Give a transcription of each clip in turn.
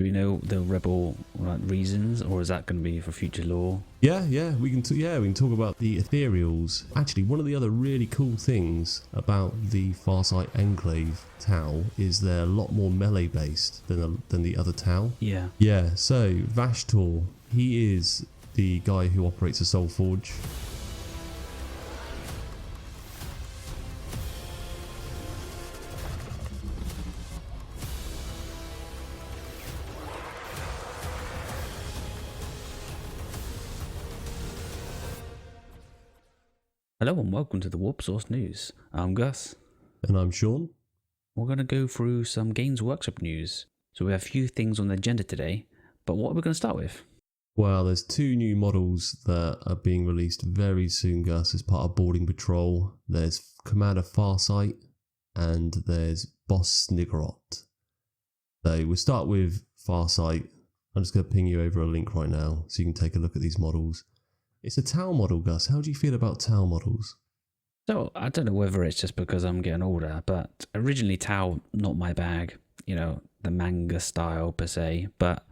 Do we know the rebel reasons, or is that going to be for future lore? Yeah, we can talk about the ethereals. Actually, one of the other really cool things about the Farsight Enclave Tau is they're a lot more melee based than the other Tau. Yeah. So Vashtor, he is the guy who operates a Soul Forge. Hello and welcome to the Warp Source News. I'm Gus. And I'm Shaun. We're going to go through some Games Workshop news. So we have a few things on the agenda today, but what are we going to start with? Well, there's two new models that are being released very soon, Gus, as part of Boarding Patrol. There's Commander Farsight and there's Boss Sniggerot. So we'll start with Farsight. I'm just going to ping you over a link right now so you can take a look at these models. It's a Tau model, Gus. How do you feel about Tau models? So I don't know whether it's just because I'm getting older, but originally Tau, not my bag, the manga style per se. But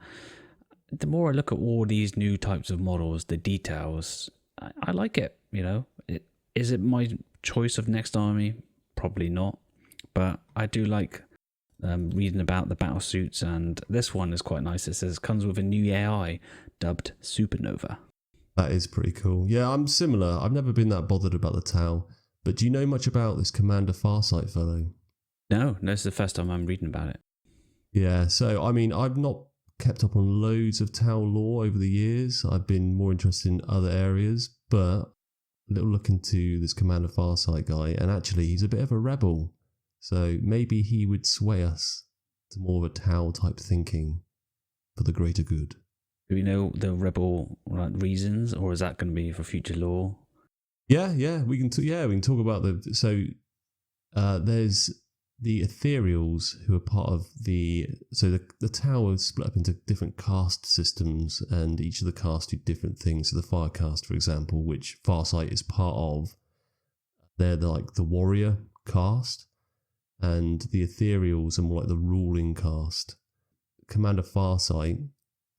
the more I look at all these new types of models, the details, I like it, Is it my choice of next army? Probably not. But I do like reading about the battle suits, and this one is quite nice. It says comes with a new AI dubbed Supernova. That is pretty cool. Yeah, I'm similar. I've never been that bothered about the Tau. But do you know much about this Commander Farsight fellow? No, it's the first time I'm reading about it. Yeah, so, I've not kept up on loads of Tau lore over the years. I've been more interested in other areas, but a little look into this Commander Farsight guy, and actually he's a bit of a rebel. So maybe he would sway us to more of a Tau type thinking for the greater good. Do we know the rebel reasons, or is that going to be for future lore? Yeah, we can talk about there's the ethereals who are part of the Tau is split up into different caste systems, and each of the castes do different things. So the fire caste, for example, which Farsight is part of, they're the warrior caste, and the ethereals are more like the ruling caste. Commander Farsight,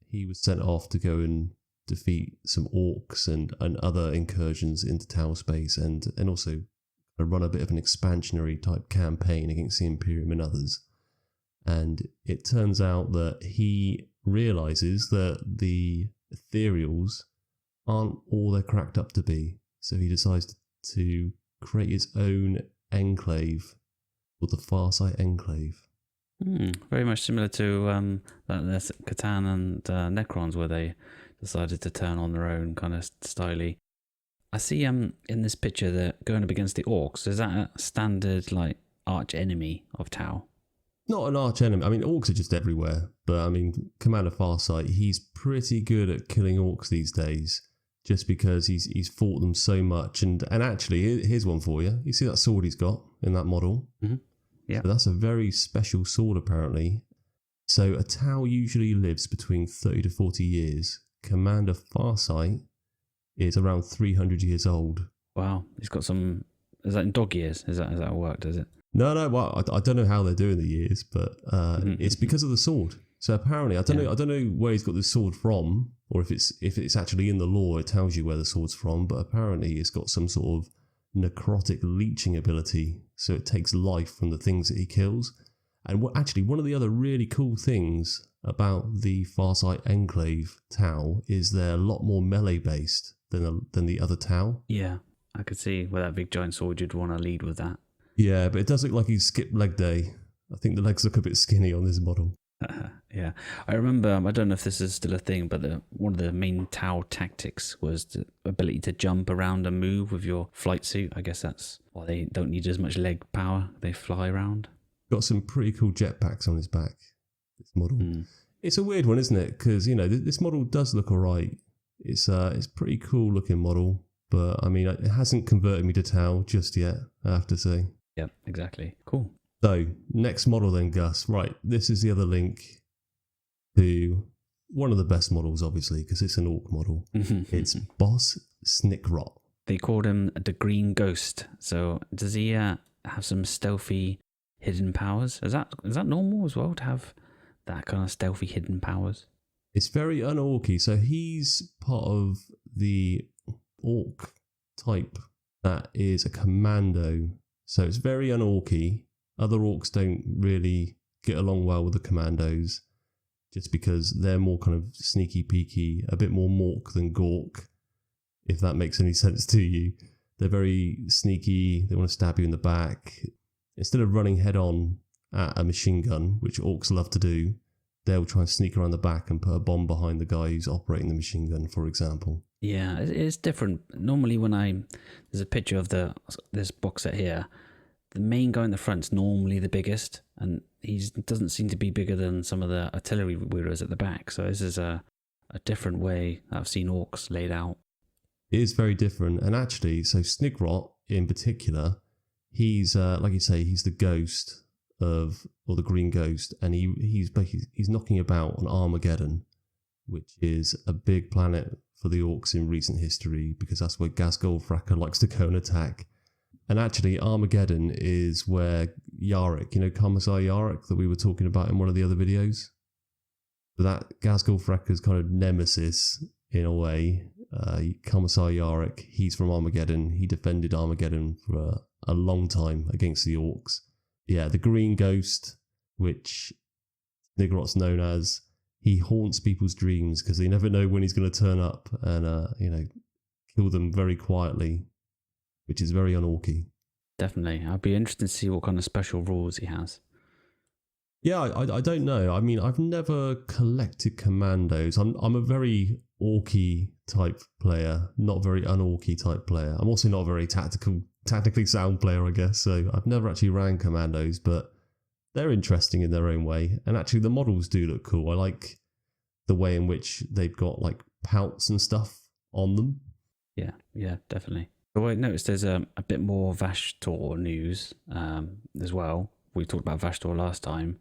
he was sent off to go and defeat some orcs and other incursions into Tau space, and also run a bit of an expansionary type campaign against the Imperium and others. And it turns out that he realizes that the ethereals aren't all they're cracked up to be. So he decides to create his own enclave called the Farsight Enclave. Very much similar to Catan and Necrons, where they decided to turn on their own kind of styly. I see in this picture they're going up against the orcs. Is that a standard arch enemy of Tau? Not an arch enemy. Orcs are just everywhere. But Commander Farsight, he's pretty good at killing orcs these days, just because he's fought them so much. And actually, here's one for you. You see that sword he's got in that model? Mm-hmm. Yeah. So that's a very special sword, apparently. So a Tau usually lives between 30 to 40 years. Commander Farsight is around 300 years old. Wow. He's got some... Is that in dog years? Is that how it worked, is it? No. Well, I don't know how they're doing the years, but it's because of the sword. So apparently, I don't know where he's got this sword from, or if it's actually in the lore, it tells you where the sword's from, but apparently it's got some sort of necrotic leeching ability, so it takes life from the things that he kills. And one of the other really cool things about the Farsight Enclave Tau is they're a lot more melee based than the other Tau. Yeah, I could see where that big giant sword you'd want to lead with that. Yeah, but it does look like he's skipped leg day. I think the legs look a bit skinny on this model. Yeah, I remember, I don't know if this is still a thing, but one of the main Tau tactics was the ability to jump around and move with your flight suit. I guess that's why they don't need as much leg power. They fly around. Got some pretty cool jetpacks on his back, this model. It's a weird one, isn't it? Because, this model does look alright. It's a pretty cool looking model, but it hasn't converted me to Tau just yet, I have to say. Yeah, exactly. Cool. So, next model then, Gus. Right, this is the other link to one of the best models, obviously, because it's an orc model. It's Boss Sniggerot. They called him the Green Ghost. So, does he have some stealthy hidden powers? Is that normal as well, to have that kind of stealthy hidden powers. It's very unorky. So he's part of the orc type that is a commando. So it's very unorky. Other orcs don't really get along well with the commandos just because they're more kind of sneaky peeky, a bit more mork than gork, if that makes any sense to you. They're very sneaky. They want to stab you in the back. Instead of running head on at a machine gun, which orcs love to do, they'll try and sneak around the back and put a bomb behind the guy who's operating the machine gun, for example. Yeah, it's different. Normally there's a picture of this box set here, the main guy in the front's normally the biggest, and he doesn't seem to be bigger than some of the artillery wielders at the back. So this is a different way that I've seen orcs laid out. It is very different. And actually, so Snigrot in particular, he's, like you say, he's the ghost or the green ghost, and he's knocking about on Armageddon, which is a big planet for the orcs in recent history, because that's where Gasgolfracker likes to go and attack. And actually, Armageddon is where Yarrick, Commissar Yarrick that we were talking about in one of the other videos. So that Gasgolfracker's kind of nemesis, in a way, Commissar Yarrick, he's from Armageddon. He defended Armageddon for a long time against the orcs. Yeah, the green ghost, which Snigrot's known as, he haunts people's dreams because they never know when he's going to turn up and, kill them very quietly, which is very unorky. Definitely. I'd be interested to see what kind of special rules he has. Yeah, I don't know. I mean, I've never collected commandos. I'm a very orky type player, not very unorky type player. I'm also not a very tactically sound player, I guess. So I've never actually ran commandos, but they're interesting in their own way. And actually, the models do look cool. I like the way in which they've got like pouts and stuff on them. Yeah, definitely. But I noticed there's a bit more Vashtor news as well. We talked about Vashtor last time.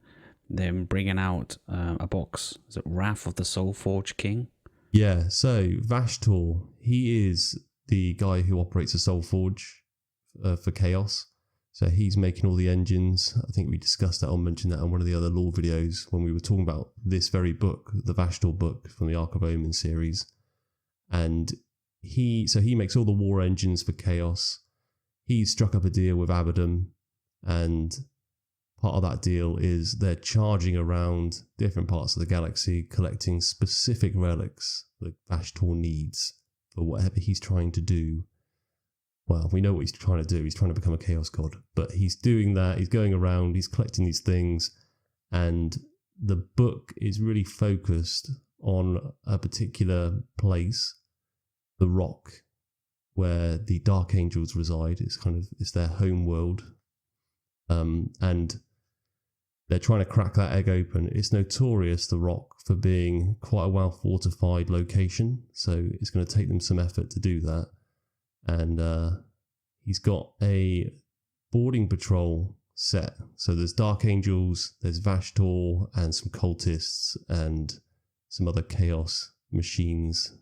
They're bringing out a box. Is it Wrath of the Soulforge King? Yeah, so Vashtor, he is the guy who operates a Soulforge for Chaos. So he's making all the engines. I think we discussed that or mentioned that on one of the other lore videos when we were talking about this very book, the Vashtor book from the Ark of Omen series. And he makes all the war engines for Chaos. He struck up a deal with Abaddon, and part of that deal is they're charging around different parts of the galaxy, collecting specific relics that Vashtor needs for whatever he's trying to do. Well, we know what he's trying to do. He's trying to become a Chaos God. But he's doing that. He's going around. He's collecting these things. And the book is really focused on a particular place, the rock, where the Dark Angels reside. It's their home world. And they're trying to crack that egg open. It's notorious, the rock, for being quite a well-fortified location. So it's going to take them some effort to do that. And he's got a boarding patrol set. So there's Dark Angels, there's Vashtor, and some cultists, and some other chaos machines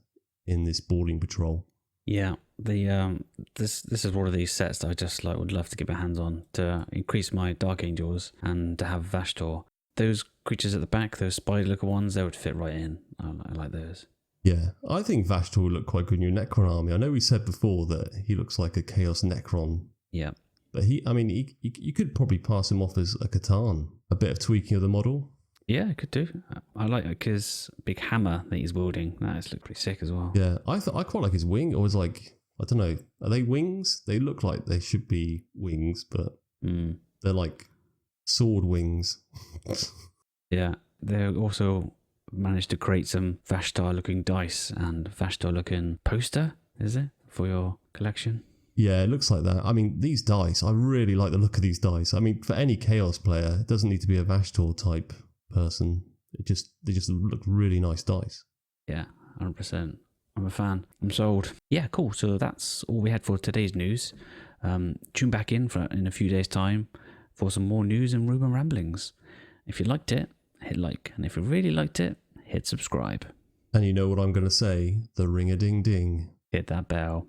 in this boarding patrol. Yeah, this is one of these sets that I just would love to get my hands on to increase my Dark Angels and to have Vashtor. Those creatures at the back, those spider-looking ones, they would fit right in. I like those. Yeah, I think Vashtor would look quite good in your Necron army. I know we said before that he looks like a Chaos Necron. Yeah. But you could probably pass him off as a Catan. A bit of tweaking of the model. Yeah, I could do. I like it because big hammer that he's wielding. That looks pretty sick as well. Yeah, I quite like his wing. Or was like, I don't know, are they wings? They look like they should be wings, but they're like sword wings. Yeah, they also managed to create some Vashtor-looking dice and Vashtor-looking poster, is it, for your collection? Yeah, it looks like that. I mean, these dice, I really like the look of these dice. I mean, for any Chaos player, it doesn't need to be a Vashtor type person. They just look really nice dice. Yeah, 100%. I'm a fan. I'm sold. Yeah, cool. So that's all we had for today's news. Tune back in a few days' time for some more news and rumor ramblings. If you liked it, hit like. And if you really liked it, hit subscribe. And you know what I'm going to say? The ring-a-ding-ding. Hit that bell.